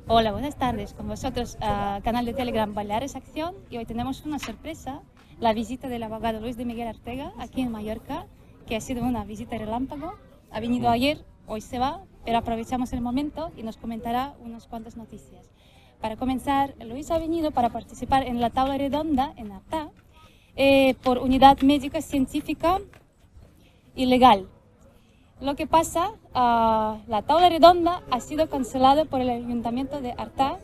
Hola, buenas tardes. Con vosotros, canal de Telegram Baleares Acción, y hoy tenemos una sorpresa, la visita del abogado Luis de Miguel Artega aquí en Mallorca, que ha sido una visita relámpago. Ha venido ayer, hoy se va, pero aprovechamos el momento y nos comentará unas cuantas noticias. Para comenzar, Luis ha venido para participar en la tabla redonda en ARTA por unidad médica científica y legal. Lo que pasa, la tabla redonda ha sido cancelada por el Ayuntamiento de Artà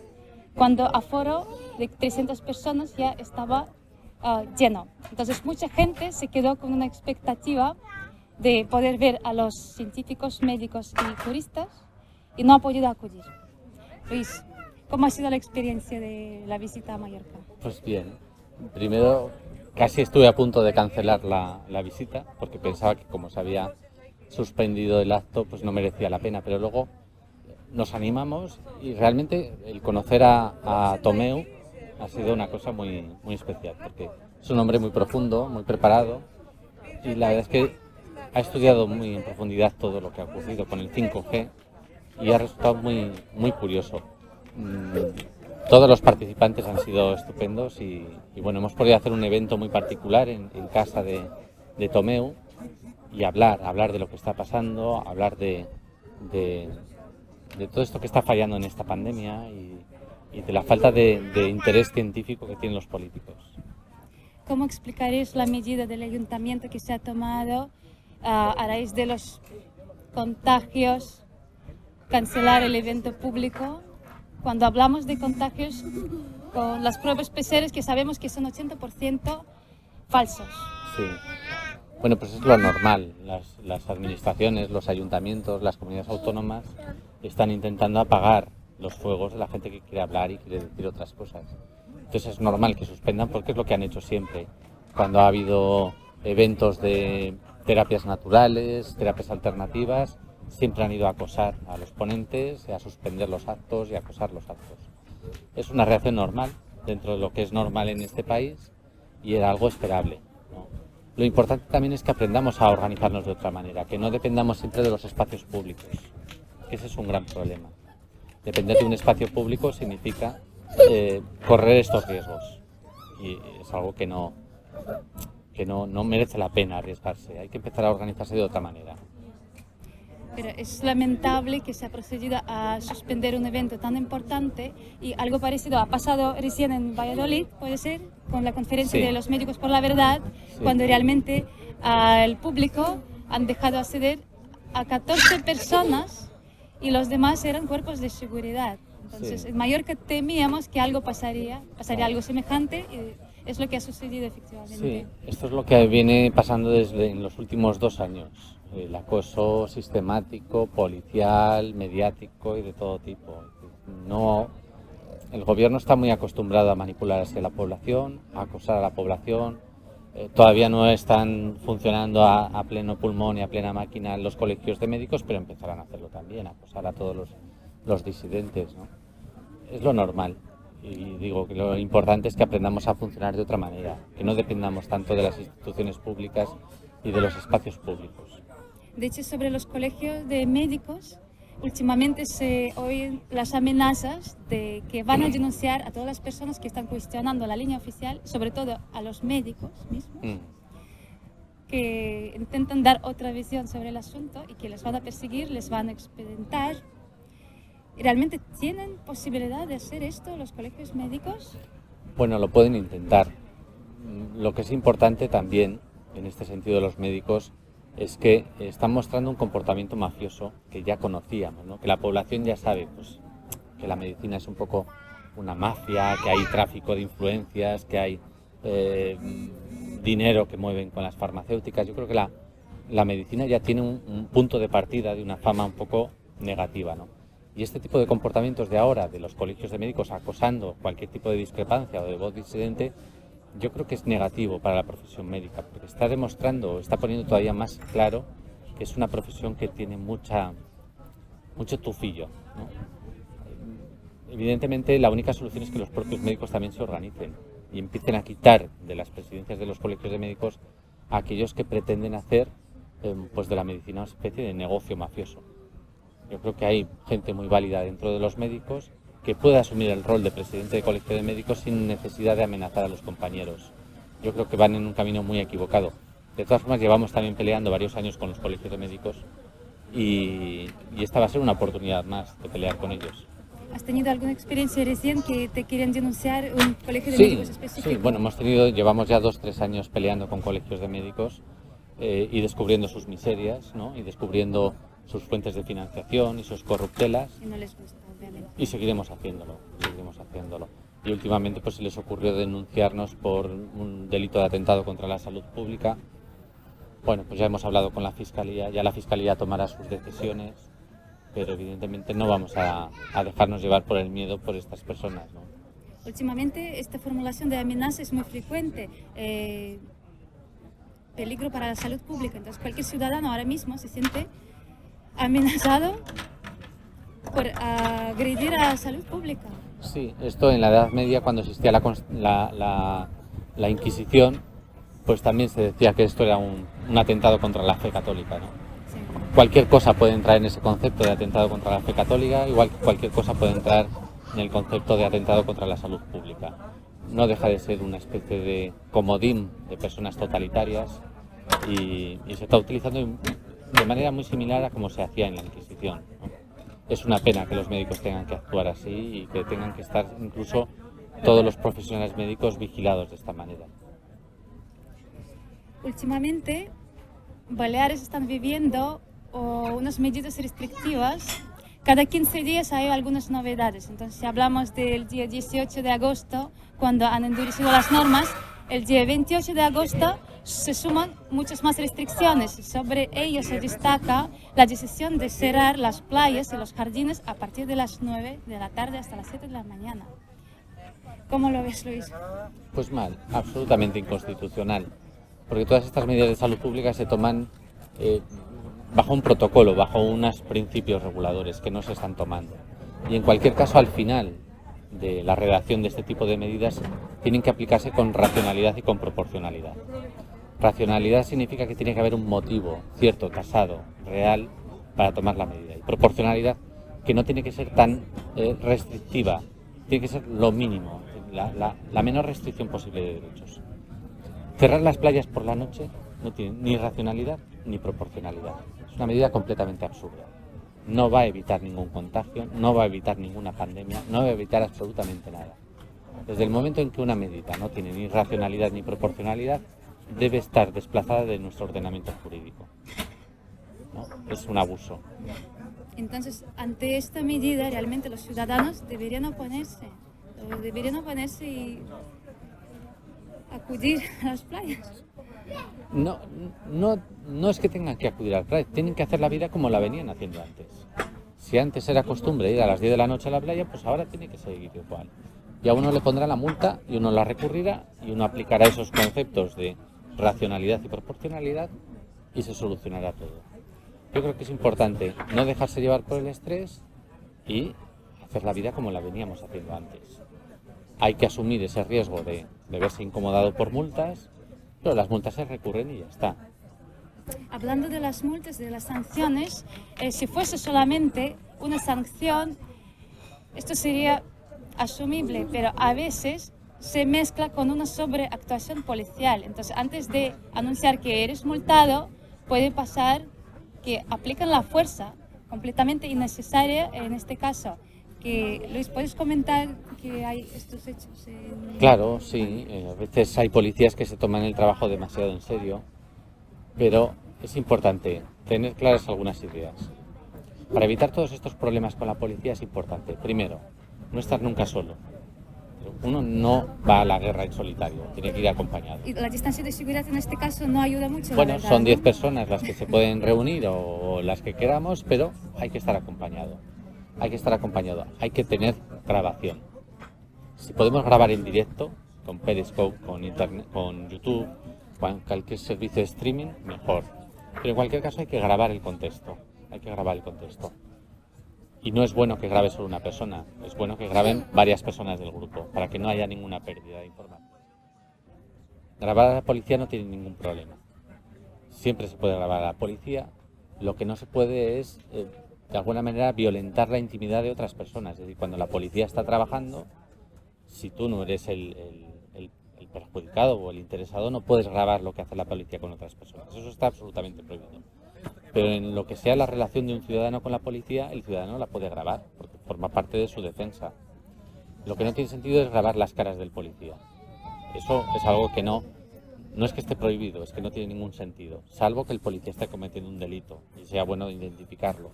cuando aforo de 300 personas ya estaba lleno. Entonces mucha gente se quedó con una expectativa de poder ver a los científicos, médicos y juristas y no ha podido acudir. Luis, ¿cómo ha sido la experiencia de la visita a Mallorca? Pues bien, primero casi estuve a punto de cancelar la visita porque pensaba que como se había suspendido el acto pues no merecía la pena, pero luego nos animamos y realmente el conocer a Tomeu ha sido una cosa muy especial porque es un hombre muy profundo, muy preparado y la verdad es que ha estudiado muy en profundidad todo lo que ha ocurrido con el 5G y ha resultado muy curioso. Todos los participantes han sido estupendos y bueno, hemos podido hacer un evento muy particular en casa de Tomeu y hablar de lo que está pasando, hablar de todo esto que está fallando en esta pandemia y de la falta de interés científico que tienen los políticos. ¿Cómo explicaréis la medida del ayuntamiento que se ha tomado a raíz de los contagios, cancelar el evento público? Cuando hablamos de contagios con las pruebas PCR, que sabemos que son 80% falsos. Sí. Bueno, pues es lo normal. Las administraciones, los ayuntamientos, las comunidades autónomas están intentando apagar los fuegos de la gente que quiere hablar y quiere decir otras cosas. Entonces es normal que suspendan porque es lo que han hecho siempre. Cuando ha habido eventos de terapias naturales, terapias alternativas, siempre han ido a acosar a los ponentes, a suspender los actos y a acosar los actos. Es una reacción normal dentro de lo que es normal en este país y era algo esperable, ¿no? Lo importante también es que aprendamos a organizarnos de otra manera, que no dependamos siempre de los espacios públicos. Ese es un gran problema. Depender de un espacio público significa correr estos riesgos y es algo que no merece la pena arriesgarse. Hay que empezar a organizarse de otra manera. Pero es lamentable que se ha procedido a suspender un evento tan importante y algo parecido ha pasado recién en Valladolid, puede ser, con la conferencia Sí. de los médicos por la verdad, Sí. cuando realmente al público han dejado acceder a 14 personas y los demás eran cuerpos de seguridad. Entonces, Sí. en Mallorca temíamos que algo pasaría algo semejante y es lo que ha sucedido efectivamente. Sí, esto es lo que viene pasando desde en los últimos 2 años. El acoso sistemático, policial, mediático y de todo tipo. No, el gobierno está muy acostumbrado a manipular hacia la población, a acosar a la población. Todavía no están funcionando a pleno pulmón y a plena máquina los colegios de médicos, pero empezarán a hacerlo también, a acosar a todos los disidentes, ¿no? Es lo normal. Y digo que lo importante es que aprendamos a funcionar de otra manera, que no dependamos tanto de las instituciones públicas y de los espacios públicos. De hecho, sobre los colegios de médicos, últimamente se oyen las amenazas de que van a denunciar a todas las personas que están cuestionando la línea oficial, sobre todo a los médicos mismos, que intentan dar otra visión sobre el asunto y que les van a perseguir, les van a expedientar. ¿Realmente tienen posibilidad de hacer esto los colegios médicos? Bueno, lo pueden intentar. Lo que es importante también, en este sentido de los médicos, es que están mostrando un comportamiento mafioso que ya conocíamos, ¿no? Que la población ya sabe pues, que la medicina es un poco una mafia, que hay tráfico de influencias, que hay dinero que mueven con las farmacéuticas. Yo creo que la medicina ya tiene un punto de partida de una fama un poco negativa, ¿no? Y este tipo de comportamientos de ahora, de los colegios de médicos acosando cualquier tipo de discrepancia o de voz disidente, yo creo que es negativo para la profesión médica, porque está demostrando, está poniendo todavía más claro que es una profesión que tiene mucho tufillo, ¿no? Evidentemente, la única solución es que los propios médicos también se organicen y empiecen a quitar de las presidencias de los colegios de médicos a aquellos que pretenden hacer pues de la medicina una especie de negocio mafioso. Yo creo que hay gente muy válida dentro de los médicos que pueda asumir el rol de presidente de colegio de médicos sin necesidad de amenazar a los compañeros. Yo creo que van en un camino muy equivocado. De todas formas, llevamos también peleando varios años con los colegios de médicos y esta va a ser una oportunidad más de pelear con ellos. ¿Has tenido alguna experiencia recién que te quieren denunciar un colegio de Sí, médicos específico? sí, bueno, llevamos ya 2-3 años peleando con colegios de médicos y descubriendo sus miserias, ¿no? Y descubriendo sus fuentes de financiación y sus corruptelas. Y no les gusta, obviamente. Y seguiremos haciéndolo, seguiremos haciéndolo. Y últimamente pues se les ocurrió denunciarnos por un delito de atentado contra la salud pública. Bueno, pues ya hemos hablado con la Fiscalía, ya la Fiscalía tomará sus decisiones, pero evidentemente no vamos a dejarnos llevar por el miedo por estas personas, ¿no? Últimamente esta formulación de amenaza es muy frecuente. Peligro para la salud pública. Entonces cualquier ciudadano ahora mismo se siente amenazado por agredir a la salud pública. Sí, esto en la Edad Media, cuando existía la Inquisición, pues también se decía que esto era un atentado contra la fe católica, ¿no? Sí. Cualquier cosa puede entrar en ese concepto de atentado contra la fe católica, igual que cualquier cosa puede entrar en el concepto de atentado contra la salud pública. No deja de ser una especie de comodín de personas totalitarias y se está utilizando de manera muy similar a como se hacía en la Inquisición, ¿no? Es una pena que los médicos tengan que actuar así y que tengan que estar incluso todos los profesionales médicos vigilados de esta manera. Últimamente, Baleares están viviendo unas medidas restrictivas. Cada 15 días hay algunas novedades. Entonces, si hablamos del día 18 de agosto, cuando han endurecido las normas, el día 28 de agosto se suman muchas más restricciones. Sobre ello se destaca la decisión de cerrar las playas y los jardines a partir de las 9 de la tarde hasta las 7 de la mañana. ¿Cómo lo ves, Luis? Pues mal, absolutamente inconstitucional, porque todas estas medidas de salud pública se toman bajo un protocolo, bajo unos principios reguladores que no se están tomando. Y en cualquier caso, al final de la redacción de este tipo de medidas, tienen que aplicarse con racionalidad y con proporcionalidad. Racionalidad significa que tiene que haber un motivo cierto, tasado, real, para tomar la medida. Y proporcionalidad, que no tiene que ser tan restrictiva, tiene que ser lo mínimo, la menor restricción posible de derechos. Cerrar las playas por la noche no tiene ni racionalidad ni proporcionalidad. Es una medida completamente absurda. No va a evitar ningún contagio, no va a evitar ninguna pandemia, no va a evitar absolutamente nada. Desde el momento en que una medida no tiene ni racionalidad ni proporcionalidad, debe estar desplazada de nuestro ordenamiento jurídico, ¿no? Es un abuso. Entonces, ante esta medida, realmente los ciudadanos deberían oponerse y acudir a las playas. No es que tengan que acudir al playa, tienen que hacer la vida como la venían haciendo antes. Si antes era costumbre ir a las 10 de la noche a la playa, pues ahora tiene que seguir igual. Y a uno le pondrá la multa y uno la recurrirá y uno aplicará esos conceptos de racionalidad y proporcionalidad y se solucionará todo. Yo creo que es importante no dejarse llevar por el estrés y hacer la vida como la veníamos haciendo antes. Hay que asumir ese riesgo de verse incomodado por multas, pero las multas se recurren y ya está. Hablando de las multas, de las sanciones, si fuese solamente una sanción, esto sería asumible, pero a veces se mezcla con una sobreactuación policial. Entonces, antes de anunciar que eres multado, puede pasar que aplican la fuerza completamente innecesaria en este caso. Luis, ¿puedes comentar que hay estos hechos? Claro, sí. A veces hay policías que se toman el trabajo demasiado en serio, pero es importante tener claras algunas ideas. Para evitar todos estos problemas con la policía es importante, primero, no estar nunca solo. Uno no va a la guerra en solitario, tiene que ir acompañado. Y la distancia de seguridad en este caso no ayuda mucho. Bueno, la verdad, son 10 ¿no? personas las que se pueden reunir o las que queramos, pero hay que estar acompañado. Hay que estar acompañado, hay que tener grabación. Si podemos grabar en directo, con Periscope, con Internet, con YouTube, con cualquier servicio de streaming, mejor. Pero en cualquier caso hay que grabar el contexto, Y no es bueno que grabe solo una persona, es bueno que graben varias personas del grupo, para que no haya ninguna pérdida de información. Grabar a la policía no tiene ningún problema. Siempre se puede grabar a la policía, lo que no se puede es de alguna manera, violentar la intimidad de otras personas. Es decir, cuando la policía está trabajando, si tú no eres el perjudicado o el interesado, no puedes grabar lo que hace la policía con otras personas. Eso está absolutamente prohibido. Pero en lo que sea la relación de un ciudadano con la policía, el ciudadano la puede grabar, porque forma parte de su defensa. Lo que no tiene sentido es grabar las caras del policía. Eso es algo que no es que esté prohibido, es que no tiene ningún sentido, salvo que el policía esté cometiendo un delito y sea bueno identificarlo.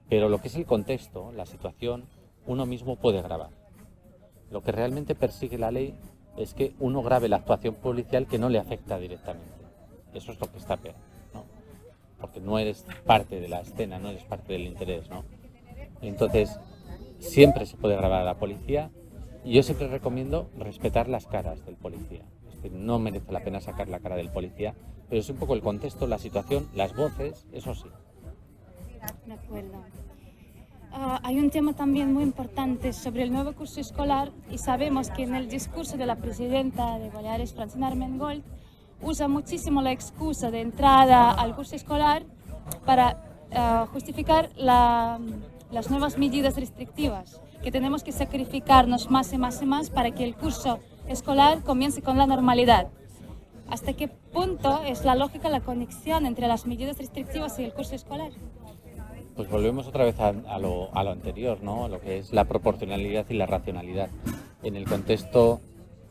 Pero lo que es el contexto, la situación, uno mismo puede grabar. Lo que realmente persigue la ley es que uno grabe la actuación policial que no le afecta directamente. Eso es lo que está peor, ¿no? Porque no eres parte de la escena, no eres parte del interés, ¿no? Entonces, siempre se puede grabar a la policía y yo siempre recomiendo respetar las caras del policía. Es decir, no merece la pena sacar la cara del policía, pero es un poco el contexto, la situación, las voces, eso sí. De acuerdo. Hay un tema también muy importante sobre el nuevo curso escolar y sabemos que en el discurso de la presidenta de Baleares, Francina Armengol, usa muchísimo la excusa de entrada al curso escolar para justificar las nuevas medidas restrictivas, que tenemos que sacrificarnos más y más y más para que el curso escolar comience con la normalidad. ¿Hasta qué punto es la lógica la conexión entre las medidas restrictivas y el curso escolar? Pues volvemos otra vez a lo anterior, ¿no? Lo que es la proporcionalidad y la racionalidad. En el contexto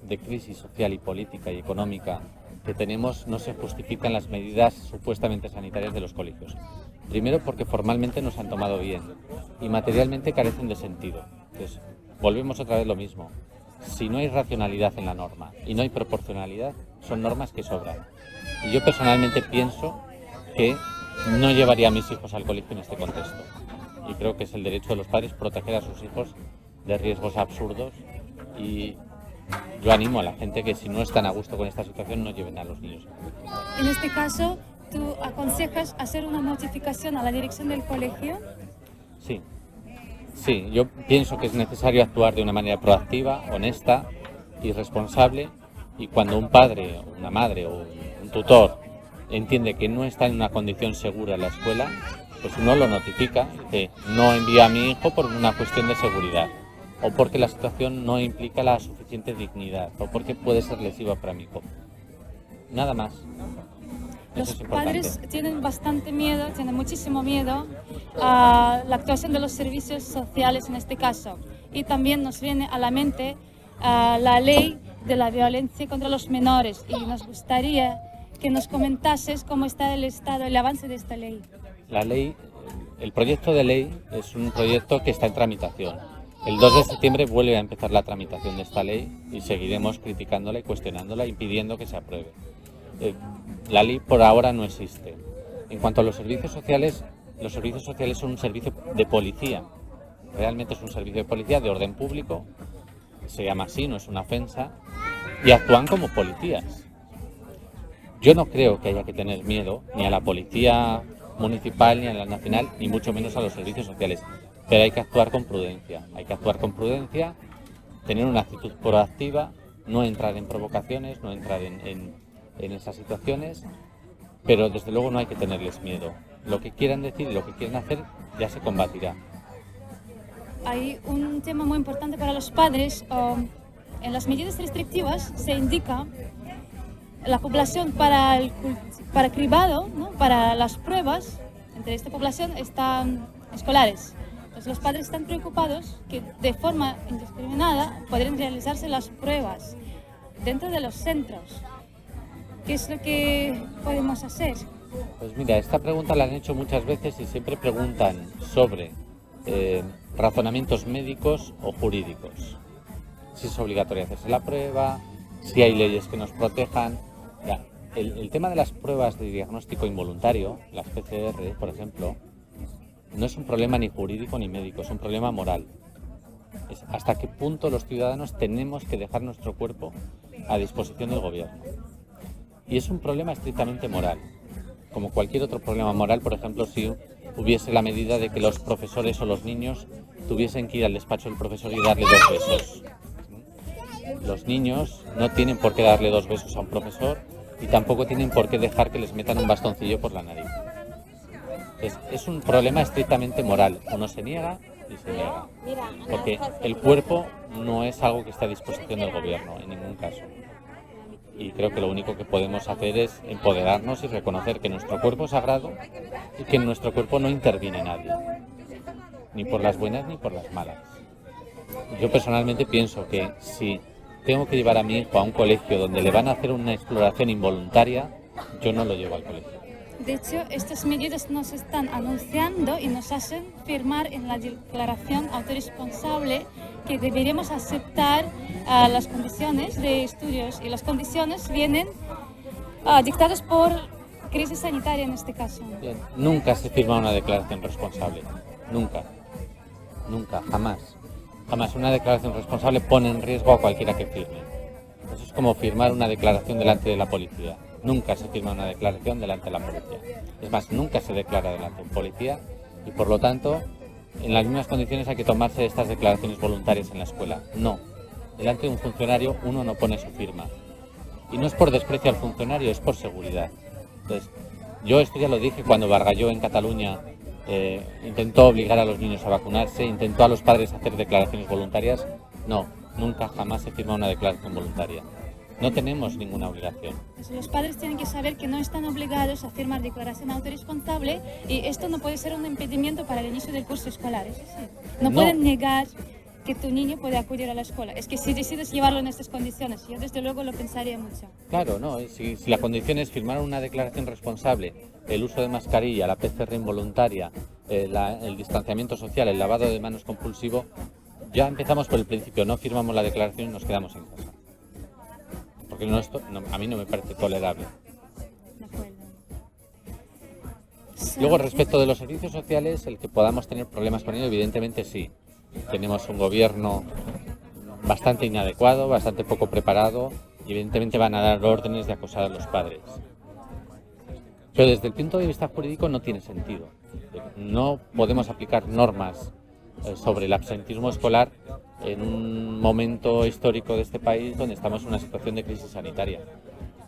de crisis social y política y económica que tenemos, no se justifican las medidas supuestamente sanitarias de los colegios. Primero porque formalmente no se han tomado bien y materialmente carecen de sentido. Entonces, volvemos otra vez lo mismo. Si no hay racionalidad en la norma y no hay proporcionalidad, son normas que sobran. Y yo personalmente pienso que no llevaría a mis hijos al colegio en este contexto. Y creo que es el derecho de los padres proteger a sus hijos de riesgos absurdos y yo animo a la gente que si no están a gusto con esta situación no lleven a los niños. En este caso, ¿tú aconsejas hacer una notificación a la dirección del colegio? Sí, yo pienso que es necesario actuar de una manera proactiva, honesta y responsable y cuando un padre, una madre o un tutor entiende que no está en una condición segura en la escuela, pues uno lo notifica, que no envía a mi hijo por una cuestión de seguridad, o porque la situación no implica la suficiente dignidad, o porque puede ser lesiva para mi hijo. Nada más. Los padres tienen bastante miedo, tienen muchísimo miedo a la actuación de los servicios sociales en este caso. Y también nos viene a la mente la ley de la violencia contra los menores y nos gustaría que nos comentases cómo está el estado, el avance de esta ley. La ley, el proyecto de ley es un proyecto que está en tramitación. El 2 de septiembre vuelve a empezar la tramitación de esta ley y seguiremos criticándola y cuestionándola, impidiendo que se apruebe. La ley por ahora no existe. En cuanto a los servicios sociales son un servicio de policía. Realmente es un servicio de policía de orden público, se llama así, no es una ofensa, y actúan como policías. Yo no creo que haya que tener miedo ni a la policía municipal, ni a la nacional, ni mucho menos a los servicios sociales. Pero hay que actuar con prudencia. Hay que actuar con prudencia, tener una actitud proactiva, no entrar en provocaciones, no entrar en esas situaciones, pero desde luego no hay que tenerles miedo. Lo que quieran decir y lo que quieran hacer ya se combatirá. Hay un tema muy importante para los padres. En las medidas restrictivas se indica la población para cribado, ¿no? Para las pruebas, entre esta población están escolares. Entonces los padres están preocupados que de forma indiscriminada podrían realizarse las pruebas dentro de los centros. ¿Qué es lo que podemos hacer? Pues mira, esta pregunta la han hecho muchas veces y siempre preguntan sobre razonamientos médicos o jurídicos. Si es obligatorio hacerse la prueba, si hay leyes que nos protejan. Ya, el tema de las pruebas de diagnóstico involuntario, las PCR, por ejemplo, no es un problema ni jurídico ni médico, es un problema moral. Es hasta qué punto los ciudadanos tenemos que dejar nuestro cuerpo a disposición del gobierno. Y es un problema estrictamente moral. Como cualquier otro problema moral, por ejemplo, si hubiese la medida de que los profesores o los niños tuviesen que ir al despacho del profesor y darle 2 besos. Los niños no tienen por qué darle 2 besos a un profesor y tampoco tienen por qué dejar que les metan un bastoncillo por la nariz. Es un problema estrictamente moral. Uno se niega y se niega. Porque el cuerpo no es algo que esté a disposición del gobierno, en ningún caso. Y creo que lo único que podemos hacer es empoderarnos y reconocer que nuestro cuerpo es sagrado y que en nuestro cuerpo no interviene nadie. Ni por las buenas ni por las malas. Yo personalmente pienso que si tengo que llevar a mi hijo a un colegio donde le van a hacer una exploración involuntaria, yo no lo llevo al colegio. De hecho, estas medidas nos están anunciando y nos hacen firmar en la declaración autorresponsable que deberíamos aceptar las condiciones de estudios, y las condiciones vienen dictadas por crisis sanitaria en este caso. Bien, nunca se firma una declaración responsable, nunca, jamás. Jamás una declaración responsable pone en riesgo a cualquiera que firme. Eso es como firmar una declaración delante de la policía. Nunca se firma una declaración delante de la policía. Es más, nunca se declara delante de un policía y por lo tanto, en las mismas condiciones hay que tomarse estas declaraciones voluntarias en la escuela. No, delante de un funcionario uno no pone su firma. Y no es por desprecio al funcionario, es por seguridad. Entonces, yo esto ya lo dije cuando Bargalló en Cataluña intentó obligar a los niños a vacunarse, intentó a los padres a hacer declaraciones voluntarias. No, nunca jamás se firma una declaración voluntaria. No tenemos ninguna obligación. Pues los padres tienen que saber que no están obligados a firmar declaración autorresponsable y esto no puede ser un impedimento para el inicio del curso escolar. ¿Es así? No pueden negar que tu niño puede acudir a la escuela. Es que si decides llevarlo en estas condiciones, yo desde luego lo pensaría mucho. Claro, no. Si la condición es firmar una declaración responsable, el uso de mascarilla, la PCR involuntaria, el distanciamiento social, el lavado de manos compulsivo, ya empezamos por el principio. No firmamos la declaración y nos quedamos en casa. Porque a mí no me parece tolerable. De acuerdo. Luego, respecto de los servicios sociales, el que podamos tener problemas con ello, evidentemente sí. Tenemos un gobierno bastante inadecuado, bastante poco preparado y evidentemente van a dar órdenes de acosar a los padres. Pero desde el punto de vista jurídico no tiene sentido. No podemos aplicar normas sobre el absentismo escolar en un momento histórico de este país donde estamos en una situación de crisis sanitaria.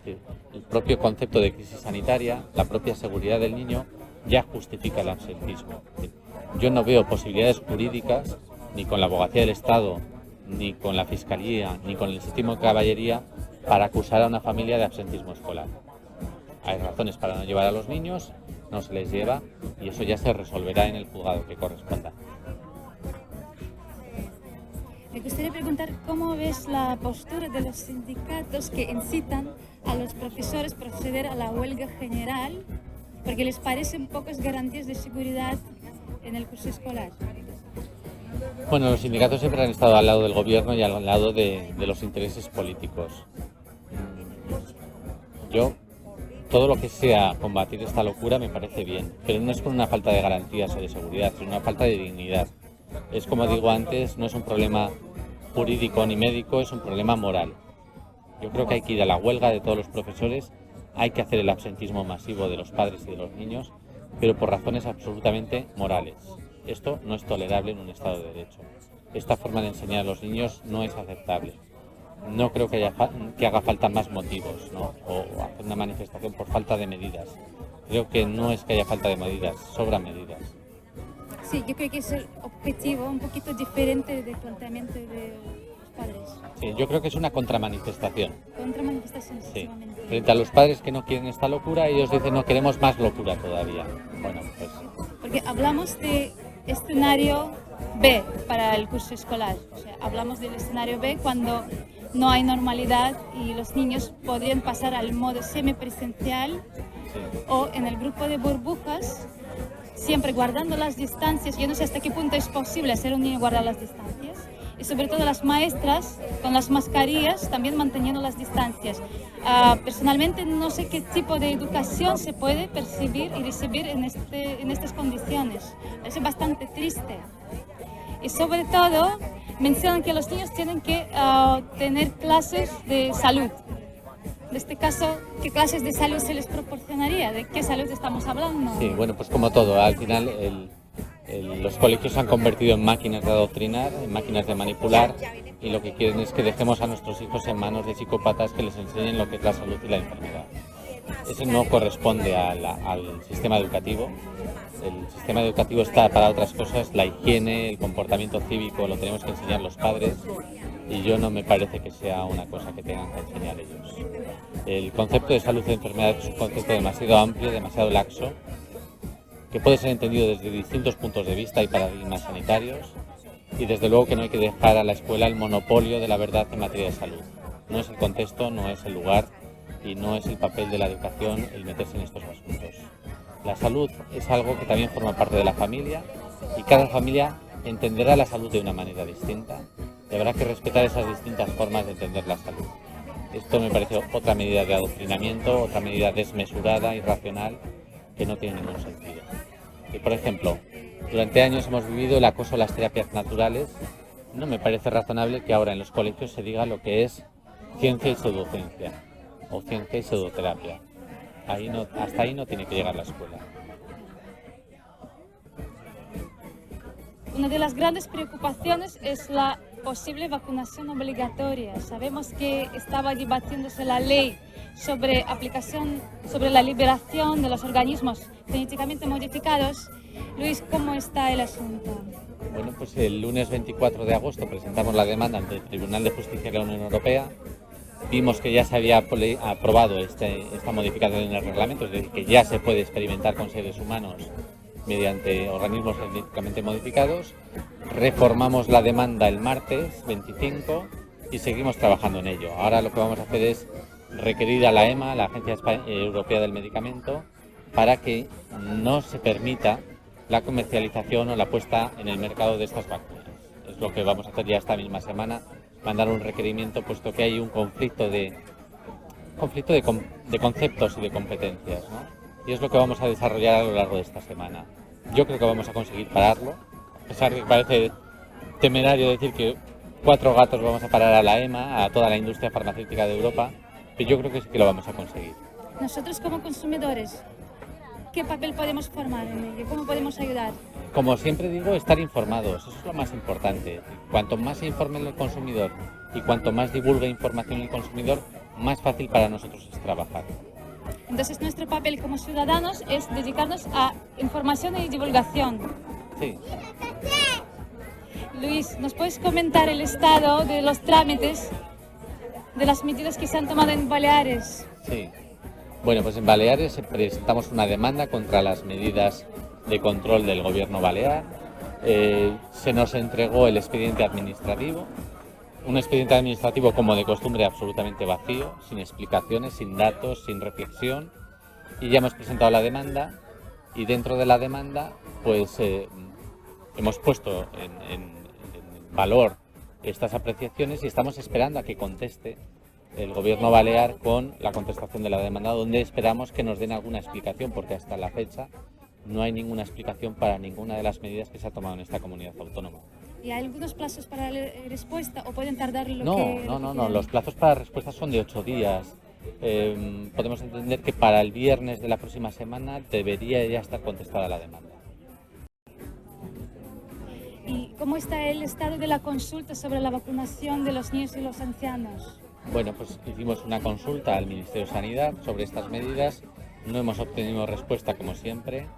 El propio concepto de crisis sanitaria, la propia seguridad del niño, ya justifica el absentismo. Yo no veo posibilidades jurídicas, ni con la abogacía del Estado, ni con la Fiscalía, ni con el sistema de caballería, para acusar a una familia de absentismo escolar. Hay razones para no llevar a los niños, no se les lleva, y eso ya se resolverá en el juzgado que corresponda. Me gustaría preguntar cómo ves la postura de los sindicatos que incitan a los profesores a proceder a la huelga general porque les parecen pocas garantías de seguridad en el curso escolar. Bueno, los sindicatos siempre han estado al lado del gobierno y al lado de los intereses políticos. Todo lo que sea combatir esta locura me parece bien, pero no es por una falta de garantías o de seguridad, sino una falta de dignidad. Es como digo antes, no es un problema jurídico ni médico, es un problema moral. Yo creo que hay que ir a la huelga de todos los profesores, hay que hacer el absentismo masivo de los padres y de los niños, pero por razones absolutamente morales. Esto no es tolerable en un Estado de Derecho. Esta forma de enseñar a los niños no es aceptable. No creo que haga falta más motivos, ¿no? O hacer una manifestación por falta de medidas. Creo que no es que haya falta de medidas, sobran medidas. Sí, yo creo que es el objetivo un poquito diferente del planteamiento de los padres. Sí, yo creo que es una contramanifestación. Contramanifestación, sí. Frente a los padres que no quieren esta locura, ellos dicen no queremos más locura todavía. Bueno, pues... Porque hablamos de escenario B para el curso escolar. O sea, hablamos del escenario B cuando no hay normalidad y los niños podrían pasar al modo semipresencial o en el grupo de burbujas, siempre guardando las distancias. Yo no sé hasta qué punto es posible hacer un niño guardar las distancias. Y sobre todo las maestras con las mascarillas también manteniendo las distancias. Personalmente no sé qué tipo de educación se puede percibir y recibir en estas condiciones. Es bastante triste. Y sobre todo mencionan que los niños tienen que tener clases de salud. En este caso, ¿qué clases de salud se les proporcionaría? ¿De qué salud estamos hablando? Sí, bueno, pues como todo, al final los colegios se han convertido en máquinas de adoctrinar, en máquinas de manipular, y lo que quieren es que dejemos a nuestros hijos en manos de psicópatas que les enseñen lo que es la salud y la enfermedad. ese no corresponde al sistema educativo. El sistema educativo está para otras cosas, la higiene, el comportamiento cívico lo tenemos que enseñar los padres y yo no me parece que sea una cosa que tengan que enseñar ellos. El concepto de salud y enfermedad es un concepto demasiado amplio, demasiado laxo, que puede ser entendido desde distintos puntos de vista y paradigmas sanitarios y desde luego que no hay que dejar a la escuela el monopolio de la verdad en materia de salud. No es el contexto, no es el lugar y no es el papel de la educación el meterse en estos asuntos. La salud es algo que también forma parte de la familia y cada familia entenderá la salud de una manera distinta y habrá que respetar esas distintas formas de entender la salud. Esto me parece otra medida de adoctrinamiento, otra medida desmesurada, irracional, que no tiene ningún sentido. Y por ejemplo, durante años hemos vivido el acoso a las terapias naturales. No me parece razonable que ahora en los colegios se diga lo que es ciencia y pseudociencia o ciencia y pseudoterapia. Hasta ahí no tiene que llegar la escuela. Una de las grandes preocupaciones es la posible vacunación obligatoria. Sabemos que estaba debatiéndose la ley sobre la liberación de los organismos genéticamente modificados. Luis, ¿cómo está el asunto? Bueno, pues el lunes 24 de agosto presentamos la demanda ante el Tribunal de Justicia de la Unión Europea. Vimos que ya se había aprobado esta modificación en el reglamento, es decir, que ya se puede experimentar con seres humanos mediante organismos genéticamente modificados. Reformamos la demanda el martes 25 y seguimos trabajando en ello. Ahora lo que vamos a hacer es requerir a la EMA, la Agencia Europea del Medicamento, para que no se permita la comercialización o la puesta en el mercado de estas vacunas. Es lo que vamos a hacer ya esta misma semana, mandar un requerimiento, puesto que hay un conflicto de conceptos y de competencias, ¿no? Y es lo que vamos a desarrollar a lo largo de esta semana. Yo creo que vamos a conseguir pararlo, a pesar de que parece temerario decir que 4 gatos vamos a parar a la EMA, a toda la industria farmacéutica de Europa, pero yo creo que sí que lo vamos a conseguir. Nosotros como consumidores, ¿qué papel podemos formar en ello? ¿Cómo podemos ayudar? Como siempre digo, estar informados, eso es lo más importante. Cuanto más se informe el consumidor y cuanto más divulgue información el consumidor, más fácil para nosotros es trabajar. Entonces nuestro papel como ciudadanos es dedicarnos a información y divulgación. Sí. Luis, ¿nos puedes comentar el estado de los trámites de las medidas que se han tomado en Baleares? Sí. Bueno, pues en Baleares presentamos una demanda contra las medidas de control del gobierno balear. Se nos entregó el expediente administrativo. Un expediente administrativo, como de costumbre, absolutamente vacío, sin explicaciones, sin datos, sin reflexión. Y ya hemos presentado la demanda y dentro de la demanda pues hemos puesto en valor estas apreciaciones y estamos esperando a que conteste el gobierno balear con la contestación de la demanda, donde esperamos que nos den alguna explicación, porque hasta la fecha no hay ninguna explicación para ninguna de las medidas que se ha tomado en esta comunidad autónoma. ¿Y hay algunos plazos para la respuesta o pueden tardar lo No, que no, los plazos para respuesta son de 8 días. Podemos entender que para el viernes de la próxima semana debería ya estar contestada la demanda. ¿Y cómo está el estado de la consulta sobre la vacunación de los niños y los ancianos? Bueno, pues hicimos una consulta al Ministerio de Sanidad sobre estas medidas, no hemos obtenido respuesta como siempre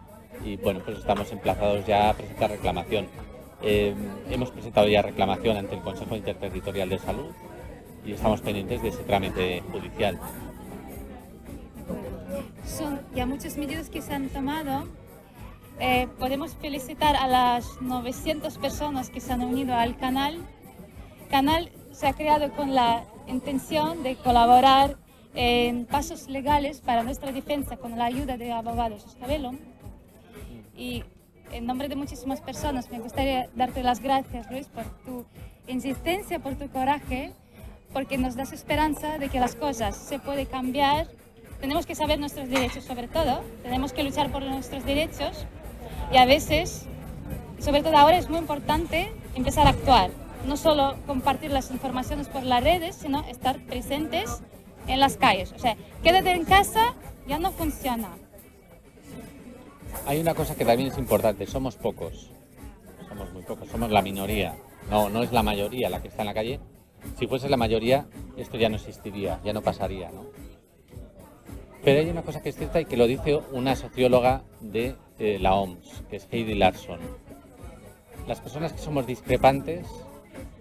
y bueno, pues estamos emplazados ya a presentar reclamación. Hemos presentado ya reclamación ante el Consejo Interterritorial de Salud y estamos pendientes de ese trámite judicial. Son ya muchas medidas que se han tomado. Podemos felicitar a las 900 personas que se han unido al canal. El canal se ha creado con la intención de colaborar en pasos legales para nuestra defensa con la ayuda de abogados Escabelo. Y en nombre de muchísimas personas me gustaría darte las gracias, Luis, por tu insistencia, por tu coraje, porque nos das esperanza de que las cosas se pueden cambiar. Tenemos que saber nuestros derechos sobre todo, tenemos que luchar por nuestros derechos y a veces, sobre todo ahora, es muy importante empezar a actuar. No solo compartir las informaciones por las redes, sino estar presentes en las calles. O sea, quédate en casa ya no funciona. Hay una cosa que también es importante, somos pocos, somos muy pocos, somos la minoría, no es la mayoría la que está en la calle. Si fuese la mayoría, esto ya no existiría, ya no pasaría, ¿no? Pero hay una cosa que es cierta y que lo dice una socióloga de la OMS, que es Heidi Larson. Las personas que somos discrepantes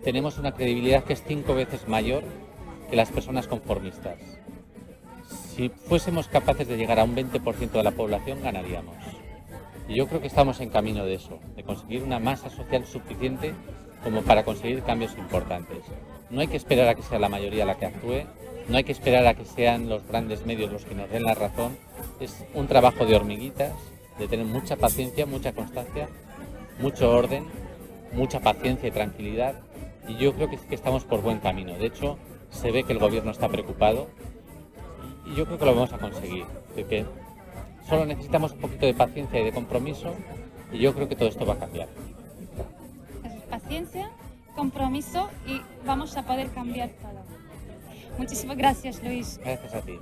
tenemos una credibilidad que es 5 veces mayor que las personas conformistas. Si fuésemos capaces de llegar a un 20% de la población, ganaríamos. Y yo creo que estamos en camino de eso, de conseguir una masa social suficiente como para conseguir cambios importantes. No hay que esperar a que sea la mayoría la que actúe, no hay que esperar a que sean los grandes medios los que nos den la razón. Es un trabajo de hormiguitas, de tener mucha paciencia, mucha constancia, mucho orden, mucha paciencia y tranquilidad. Y yo creo que estamos por buen camino. De hecho, se ve que el gobierno está preocupado y yo creo que lo vamos a conseguir. De que solo necesitamos un poquito de paciencia y de compromiso y yo creo que todo esto va a cambiar. Paciencia, compromiso y vamos a poder cambiar todo. Muchísimas gracias, Luis. Gracias a ti.